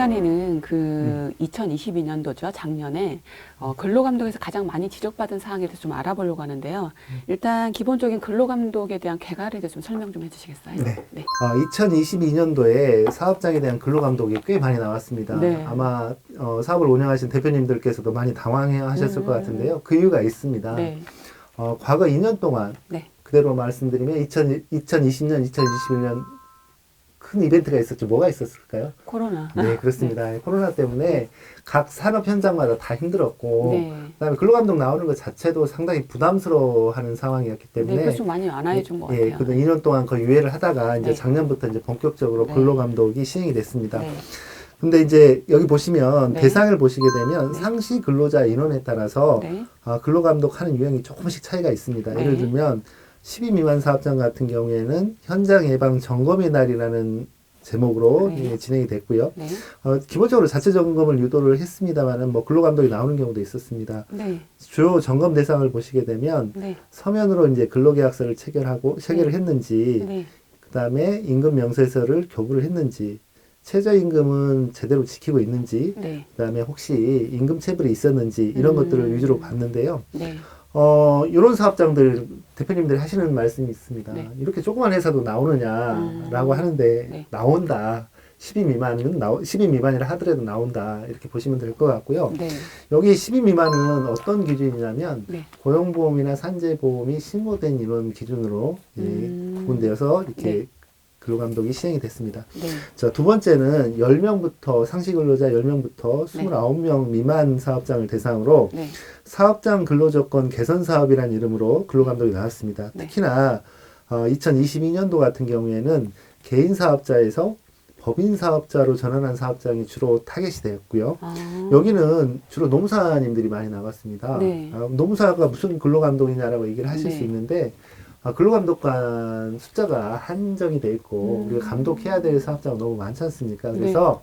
시간에는 그 2022년도죠. 작년에 근로감독에서 가장 많이 지적받은 사항에 대해서 좀 알아보려고 하는데요. 일단 기본적인 근로감독에 대한 개괄에 대해서 좀 설명 좀 해주시겠어요? 네. 네. 2022년도에 사업장에 대한 근로감독이 꽤 많이 나왔습니다. 네. 아마 사업을 운영하신 대표님들께서도 많이 당황해 하셨을 것 같은데요. 그 이유가 있습니다. 네. 과거 2년 동안 네. 그대로 말씀드리면 2020년, 2021년 큰 이벤트가 있었죠. 뭐가 있었을까요? 코로나. 네, 그렇습니다. 코로나 때문에 각 산업 현장마다 다 힘들었고, 네. 그다음에 근로감독 나오는 것 자체도 상당히 부담스러워하는 상황이었기 때문에, 네, 그래서 좀 많이 완화해 준 것 예, 같아요. 그래도 2년 동안 거의 유예를 하다가 이제 네. 작년부터 이제 본격적으로 네. 근로감독이 시행이 됐습니다. 네. 근데 이제 여기 보시면 네. 대상을 보시게 되면 네. 상시 근로자 인원에 따라서 네. 근로감독하는 유형이 조금씩 차이가 있습니다. 네. 예를 들면 10인 미만 사업장 같은 경우에는 현장 예방 점검의 날이라는 제목으로 네. 진행이 됐고요. 네. 기본적으로 자체 점검을 유도를 했습니다만은 뭐 근로감독이 나오는 경우도 있었습니다. 네. 주요 점검 대상을 보시게 되면 네. 서면으로 이제 근로계약서를 체결을 네. 했는지, 네. 그다음에 임금 명세서를 교부를 했는지, 최저임금은 제대로 지키고 있는지, 네. 그다음에 혹시 임금 체불이 있었는지 이런 것들을 위주로 봤는데요. 네. 이런 사업장들 대표님들이 하시는 말씀이 있습니다. 네. 이렇게 조그만 회사도 나오느냐라고 하는데 네. 나온다. 10인 미만이라 하더라도 나온다. 이렇게 보시면 될 것 같고요. 네. 여기 10인 미만은 어떤 기준이냐면 네. 고용보험이나 산재보험이 신고된 인원 기준으로 구분되어서 이렇게 네. 근로감독이 시행이 됐습니다. 네. 자, 두 번째는 10명부터 상시 근로자 10명부터 네. 29명 미만 사업장을 대상으로 네. 사업장 근로조건 개선 사업이라는 이름으로 근로감독이 나왔습니다. 네. 특히나 2022년도 같은 경우에는 개인 사업자에서 법인 사업자로 전환한 사업장이 주로 타겟이 되었고요. 여기는 주로 노무사님들이 많이 나왔습니다. 네. 노무사가 무슨 근로감독이냐라고 얘기를 하실 네. 수 있는데 근로감독관 숫자가 한정이 돼 있고 우리가 감독해야 될 사업자가 너무 많지 않습니까? 그래서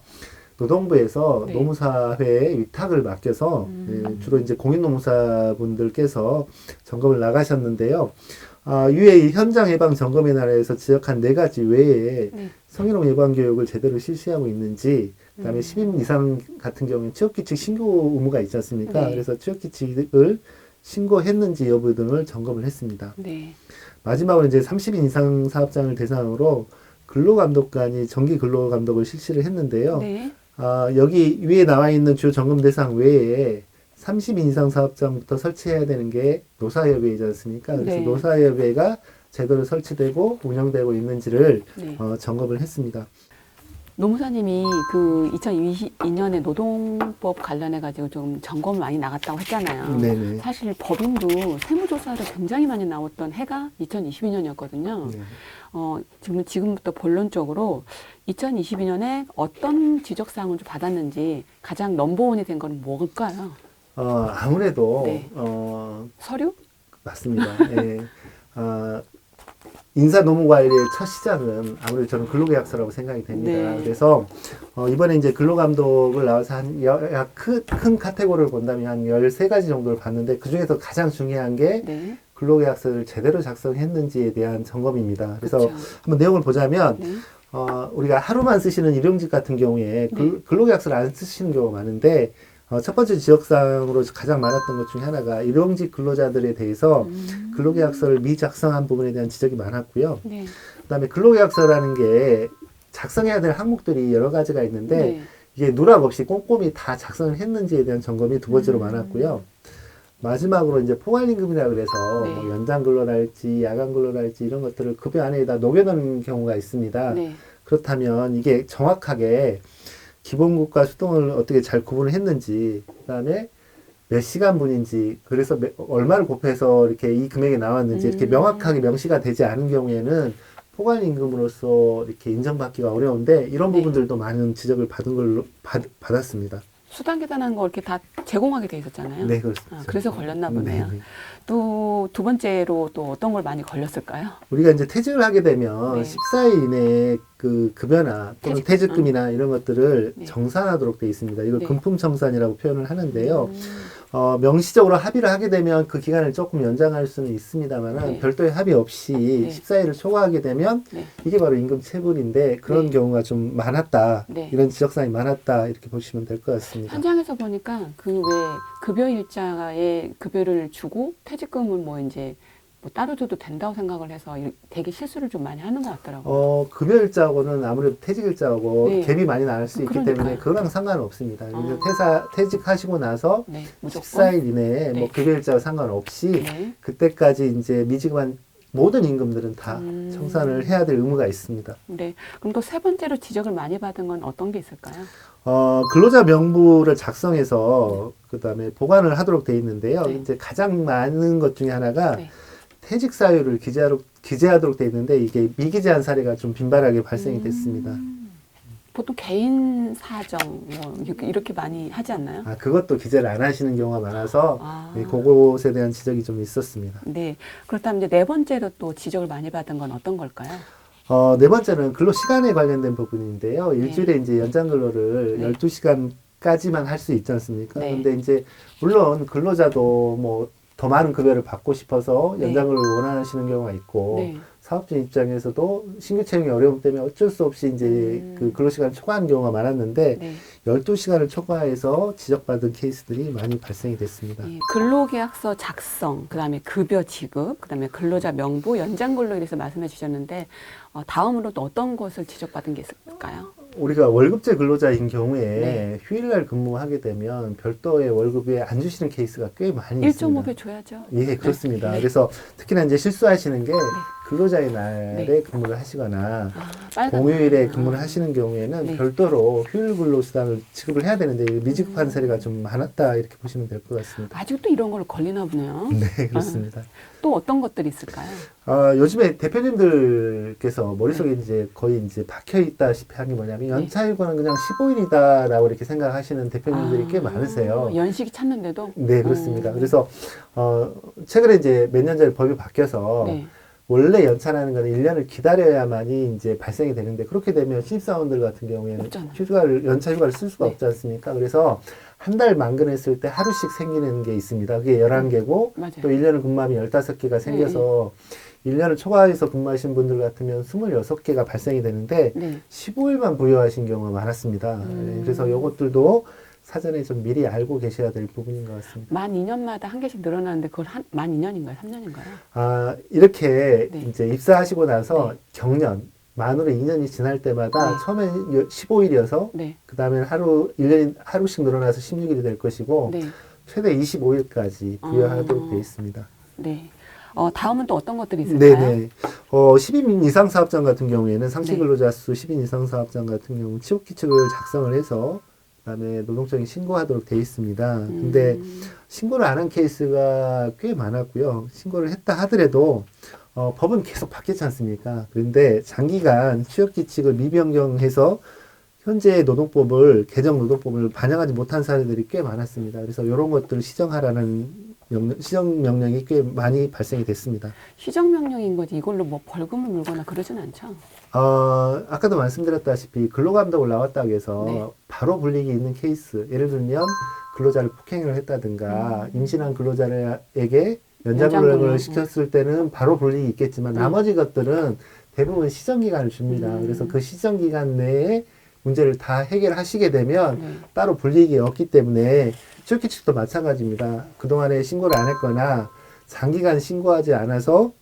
노동부에서 네. 노무사회에 위탁을 맡겨서 주로 이제 공인노무사분들께서 점검을 나가셨는데요. 유해 현장 예방 점검의 날에서 지적한 4가지 외에 네. 성희롱 예방 교육을 제대로 실시하고 있는지, 그다음에 10인 이상 같은 경우는 취업규칙 신고 의무가 있지 않습니까? 네. 그래서 취업규칙을 신고했는지 여부 등을 점검을 했습니다. 네. 마지막으로 이제 30인 이상 사업장을 대상으로 근로감독관이 정기 근로감독을 실시를 했는데요. 네. 여기 위에 나와 있는 주요 점검 대상 외에 30인 이상 사업장부터 설치해야 되는 게 노사협의회이지 않습니까? 그래서 네. 노사협의회가 제대로 설치되고 운영되고 있는지를 네. 점검을 했습니다. 노무사님이 그 2022년에 노동법 관련해가지고 좀 점검을 많이 나갔다고 했잖아요. 네네. 사실 법인도 세무조사를 굉장히 많이 나왔던 해가 2022년이었거든요. 네. 지금부터 본론적으로 2022년에 어떤 지적사항을 좀 받았는지 가장 넘버원이 된 건 뭘까요? 아무래도 네. 서류? 맞습니다. 예. 인사노무관리의 첫 시작은 아무래도 저는 근로계약서라고 생각이 됩니다. 네. 그래서 이번에 이제 근로감독을 나와서 큰 카테고리를 본다면 한 13가지 정도를 봤는데 그중에서 가장 중요한 게 네. 근로계약서를 제대로 작성했는지에 대한 점검입니다. 그래서 그렇죠. 한번 내용을 보자면 네. 우리가 하루만 쓰시는 일용직 같은 경우에 근로계약서를 안 쓰시는 경우가 많은데 첫 번째 지적사항으로 가장 많았던 것 중에 하나가 일용직 근로자들에 대해서 근로계약서를 미작성한 부분에 대한 지적이 많았고요. 네. 그다음에 근로계약서라는 게 작성해야 될 항목들이 여러 가지가 있는데 네. 이게 누락 없이 꼼꼼히 다 작성을 했는지에 대한 점검이 두 번째로 많았고요. 마지막으로 이제 포괄임금이라 그래서 네. 뭐 연장 근로랄지 야간 근로랄지 이런 것들을 급여 안에다 녹여놓은 경우가 있습니다. 네. 그렇다면 이게 정확하게 기본급과 수동을 어떻게 잘 구분을 했는지, 그다음에 몇 시간분인지, 그래서 얼마를 곱해서 이렇게 이 금액이 나왔는지 이렇게 명확하게 명시가 되지 않은 경우에는 포괄임금으로서 이렇게 인정받기가 어려운데 이런 네. 부분들도 많은 지적을 받은 걸로 받았습니다. 수당 계산한 거 이렇게 다 제공하게 돼 있었잖아요. 네, 그렇습니다. 그래서 걸렸나 보네요. 네. 또 두 번째로 또 어떤 걸 많이 걸렸을까요? 우리가 이제 퇴직을 하게 되면 네. 14일 이내에 그 급여나 또는 퇴직금이나 이런 것들을 네. 정산하도록 되어 있습니다. 이걸 네. 금품청산이라고 표현을 하는데요. 명시적으로 합의를 하게 되면 그 기간을 조금 연장할 수는 있습니다만은 네. 별도의 합의 없이 네. 14일을 초과하게 되면 네. 이게 바로 임금 체불인데 그런 네. 경우가 좀 많았다. 네. 이런 지적사항이 많았다. 이렇게 보시면 될 것 같습니다. 현장에서 보니까 그 왜 급여 일자에 급여를 주고 퇴직금을 뭐 이제 뭐 따로 줘도 된다고 생각을 해서 되게 실수를 좀 많이 하는 것 같더라고요. 급여일자하고는 아무래도 퇴직일자하고 네. 갭이 많이 날 수 있기 그러니까요. 때문에 그거랑 상관없습니다. 아. 퇴직하시고 나서 네, 무조건. 14일 이내에 네. 뭐 급여일자와 상관없이 네. 그때까지 이제 미지급한 모든 임금들은 다 청산을 해야 될 의무가 있습니다. 네. 그럼 또 세 번째로 지적을 많이 받은 건 어떤 게 있을까요? 근로자 명부를 작성해서 그다음에 보관을 하도록 돼 있는데요. 네. 이제 가장 많은 것 중에 하나가 네. 퇴직 사유를 기재하도록 돼 있는데 이게 미기재한 사례가 좀 빈발하게 발생이 됐습니다. 보통 개인 사정 뭐 이렇게 많이 하지 않나요? 그것도 기재를 안 하시는 경우가 많아서 아. 그것에 대한 지적이 좀 있었습니다. 네. 그렇다면 이제 네 번째로 또 지적을 많이 받은 건 어떤 걸까요? 네 번째는 근로 시간에 관련된 부분인데요. 일주일에 이제 연장 근로를 네. 12시간까지만 할 수 있지 않습니까? 네. 근데 이제 물론 근로자도 뭐 더 많은 급여를 받고 싶어서 네. 연장 근로를 원하시는 경우가 있고 네. 사업주 입장에서도 신규 채용의 어려움 때문에 어쩔 수 없이 이제 그 근로 시간을 초과한 경우가 많았는데 네. 12시간을 초과해서 지적받은 케이스들이 많이 발생이 됐습니다. 예, 근로계약서 작성, 그다음에 급여 지급, 그다음에 근로자 명부, 연장 근로에 대해서 말씀해 주셨는데 다음으로 또 어떤 것을 지적받은 게 있을까요? 우리가 월급제 근로자인 경우에 네. 휴일날 근무하게 되면 별도의 월급에 안 주시는 케이스가 꽤 많이 1.5배 있습니다. 줘야죠. 예, 그렇습니다. 네. 그래서 특히나 이제 실수하시는 게 근로자의 날에 네. 근무를 하시거나 빨간 공휴일에 날. 근무를 하시는 경우에는 네. 별도로 휴일 근로수당을 지급을 해야 되는데 미지급한 사례가 좀 많았다 이렇게 보시면 될 것 같습니다. 아직도 이런 걸로 걸리나 보네요. 네, 그렇습니다. 또 어떤 것들이 있을까요? 요즘에 대표님들께서 머릿속에 이제 거의 이제 박혀 있다시피 한 게 뭐냐면 연차휴가는 그냥 15일이다라고 이렇게 생각하시는 대표님들이 꽤 많으세요. 연식이 찼는데도? 네, 그렇습니다. 그래서 최근에 이제 몇 년 전에 법이 바뀌어서 네. 원래 연차라는 거는 1년을 기다려야만이 이제 발생이 되는데 그렇게 되면 신입사원들 같은 경우에는 없잖아요. 연차 휴가를 쓸 수가 네. 없지 않습니까? 그래서 한 달 만근했을 때 하루씩 생기는 게 있습니다. 그게 11개고 맞아요. 또 1년을 근무하면 15개가 생겨서 1년을 초과해서 근무하신 분들 같으면 26개가 발생이 되는데 네. 15일만 부여하신 경우가 많았습니다. 네, 그래서 이것들도 사전에 좀 미리 알고 계셔야 될 부분인 것 같습니다. 만 2년마다 한 개씩 늘어나는데 그걸 만 2년인가요? 3년인가요? 이렇게 네. 이제 입사하시고 나서 네. 경년, 만으로 2년이 지날 때마다 네. 처음엔 15일이어서 네. 그 다음에 1년이 하루씩 늘어나서 16일이 될 것이고 네. 최대 25일까지 부여하도록 되어 있습니다. 네. 다음은 또 어떤 것들이 있을까요? 네네. 10인 이상 사업장 같은 경우에는 상시 네. 근로자 수 10인 이상 사업장 같은 경우 취업규칙을 작성을 해서 그다음에 노동청이 신고하도록 되어 있습니다. 근데 신고를 안 한 케이스가 꽤 많았고요. 신고를 했다 하더라도 법은 계속 바뀌지 않습니까? 그런데 장기간 취업규칙을 미변경해서 현재 개정 노동법을 반영하지 못한 사례들이 꽤 많았습니다. 그래서 이런 것들을 시정하라는 시정 명령이 꽤 많이 발생이 됐습니다. 시정 명령인 거지 이걸로 뭐 벌금을 물거나 그러진 않죠. 아까도 말씀드렸다시피 근로감독을 나왔다고 해서 네. 바로 불이익이 있는 케이스, 예를 들면 근로자를 폭행을 했다든가 임신한 근로자에게 연장근로를 시켰을 때는 바로 불이익이 있겠지만 나머지 것들은 대부분 시정기간을 줍니다. 그래서 그 시정기간 내에 문제를 다 해결하시게 되면 따로 불이익이 없기 때문에 취업규칙도 마찬가지입니다. 그동안에 신고를 안 했거나 장기간 신고하지 않아서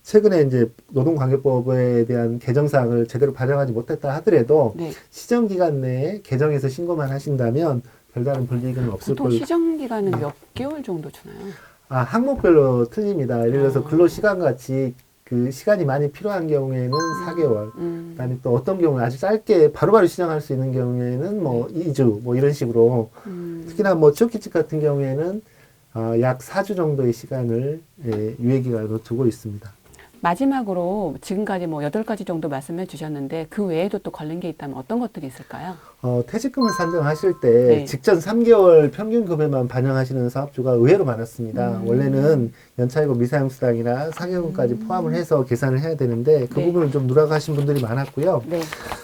최근에 이제 노동관계법에 대한 개정사항을 제대로 반영하지 못했다 하더라도 네. 시정기간 내에 개정해서 신고만 하신다면 별다른 불이익은 없을 보통 거예요. 시정 기간은 몇 개월 정도 주나요? 항목별로 틀립니다. 예를 들어서 근로시간 같이 그 시간이 많이 필요한 경우에는 4개월. 그다음에 또 어떤 경우는 아주 짧게 바로바로 시정할 수 있는 경우에는 뭐 2주 뭐 이런 식으로 특히나 뭐 취업규칙 같은 경우에는 약 4주 정도의 시간을 유예기간으로 두고 있습니다. 마지막으로 지금까지 뭐 8가지 정도 말씀해 주셨는데 그 외에도 또 걸린 게 있다면 어떤 것들이 있을까요? 퇴직금을 산정하실 때 네. 직전 3개월 평균 급여만 반영하시는 사업주가 의외로 많았습니다. 원래는 연차이고 미사용수당이나 상여금까지 포함을 해서 계산을 해야 되는데 그 네. 부분을 좀 누락하신 분들이 많았고요. 네.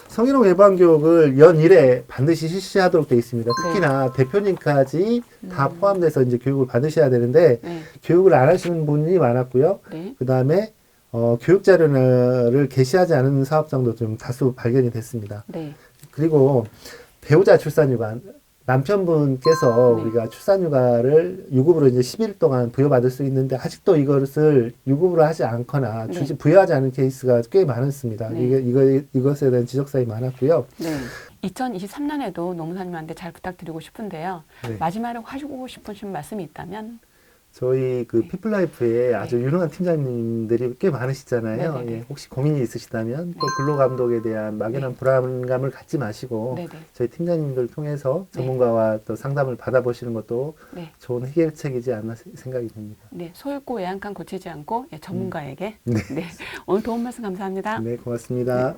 성희롱 예방 교육을 연 1회 반드시 실시하도록 되어 있습니다. 특히나 대표님까지 다 포함돼서 이제 교육을 받으셔야 되는데 네. 교육을 안 하시는 분이 많았고요. 네. 그 다음에 교육 자료를 게시하지 않은 사업장도 좀 다수 발견이 됐습니다. 네. 그리고 배우자 출산휴가 남편분께서 네. 우리가 출산휴가를 유급으로 이제 10일 동안 부여받을 수 있는데 아직도 이것을 유급으로 하지 않거나 네. 부여하지 않은 케이스가 꽤 많았습니다. 네. 이것에 대한 지적사항이 많았고요. 네. 2023년에도 노무사님한테 잘 부탁드리고 싶은데요. 네. 마지막으로 하시고 싶으신 말씀이 있다면? 저희 그 네. 피플라이프에 아주 유능한 팀장님들이 꽤 많으시잖아요. 네네네. 예, 혹시 고민이 있으시다면 또 근로감독에 대한 막연한 불안감을 갖지 마시고 네네. 저희 팀장님들 통해서 네. 전문가와 또 상담을 받아보시는 것도 네. 좋은 해결책이지 않나 생각이 듭니다. 네. 소액고 외양간 고치지 않고 전문가에게. 네. 네. 오늘 도움 말씀 감사합니다. 네, 고맙습니다.